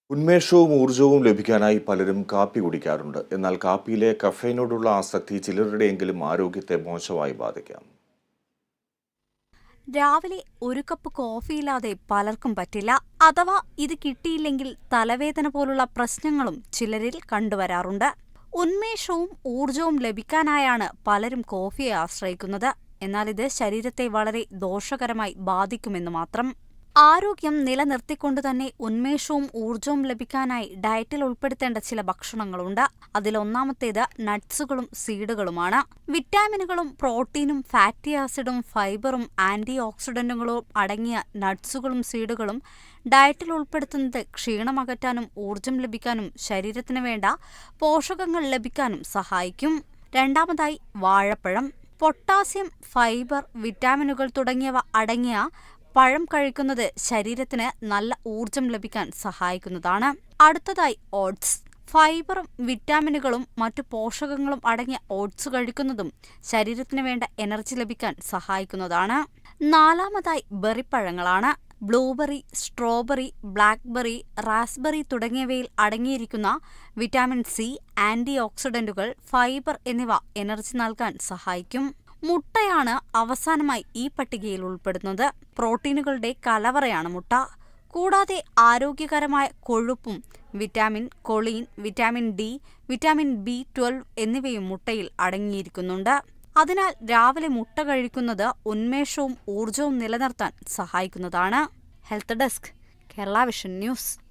ഉന്മേഷവും ഊർജവും ലഭിക്കാനായി പലരും കാപ്പി കുടിക്കാറുണ്ട്. എന്നാൽ കാപ്പിയിലെ കഫേനോടുള്ള ആസക്തി ചിലരുടെയെങ്കിലും ആരോഗ്യത്തെ മോശമായി ബാധിക്കാം. രാവിലെ ഒരു കപ്പ് കോഫിയില്ലാതെ പലർക്കും പറ്റില്ല. അഥവാ ഇത് കിട്ടിയില്ലെങ്കിൽ തലവേദന പോലുള്ള പ്രശ്നങ്ങളും ചിലരിൽ കണ്ടുവരാറുണ്ട്. ഉന്മേഷവും ഊർജവും ലഭിക്കാനായാണ് പലരും കോഫിയെ ആശ്രയിക്കുന്നത്. എന്നാൽ ഇത് ശരീരത്തെ വളരെ ദോഷകരമായി ബാധിക്കുമെന്ന് മാത്രം. ആരോഗ്യം നിലനിർത്തിക്കൊണ്ടുതന്നെ ഉന്മേഷവും ഊർജവും ലഭിക്കാനായി ഡയറ്റിൽ ഉൾപ്പെടുത്തേണ്ട ചില ഭക്ഷണങ്ങളുണ്ട്. അതിലൊന്നാമത്തേത് നട്ട്സുകളും സീഡുകളുമാണ്. വിറ്റാമിനുകളും പ്രോട്ടീനും ഫാറ്റി ആസിഡും ഫൈബറും ആന്റി ഓക്സിഡന്റുകളും അടങ്ങിയ നട്ട്സുകളും സീഡുകളും ഡയറ്റിൽ ഉൾപ്പെടുത്തുന്നത് ക്ഷീണമകറ്റാനും ഊർജം ലഭിക്കാനും ശരീരത്തിന് വേണ്ട പോഷകങ്ങൾ ലഭിക്കാനും സഹായിക്കും. രണ്ടാമതായി വാഴപ്പഴം. പൊട്ടാസ്യം, ഫൈബർ, വിറ്റാമിനുകൾ തുടങ്ങിയവ അടങ്ങിയ പഴം കഴിക്കുന്നത് ശരീരത്തിന് നല്ല ഊർജം ലഭിക്കാൻ സഹായിക്കുന്നതാണ്. അടുത്തതായി ഓട്സ്. ഫൈബറും വിറ്റാമിനുകളും മറ്റു പോഷകങ്ങളും അടങ്ങിയ ഓട്സ് കഴിക്കുന്നതും ശരീരത്തിന് വേണ്ട എനർജി ലഭിക്കാൻ സഹായിക്കുന്നതാണ്. നാലാമതായി ബെറിപ്പഴങ്ങളാണ്. ബ്ലൂബെറി, സ്ട്രോബെറി, ബ്ലാക്ക്ബെറി, റാസ്ബെറി തുടങ്ങിയവയിൽ അടങ്ങിയിരിക്കുന്ന വിറ്റാമിൻ സി, ആന്റി ഓക്സിഡന്റുകൾ, ഫൈബർ എന്നിവ എനർജി നൽകാൻ സഹായിക്കും. മുട്ടയാണ് അവസാനമായി ഈ പട്ടികയിൽ ഉൾപ്പെടുന്നത്. പ്രോട്ടീനുകളുടെ കലവറയാണ് മുട്ട. കൂടാതെ ആരോഗ്യകരമായ കൊഴുപ്പും vitamin choline, vitamin D, vitamin B12 എന്നിവയും മുട്ടയിൽ അടങ്ങിയിരിക്കുന്നുണ്ട്. അതിനാൽ രാവിലെ മുട്ട കഴിക്കുന്നത് ഉന്മേഷവും ഊർജവും നിലനിർത്താൻ സഹായിക്കുന്നതാണ്. Health desk, Kerala vision news.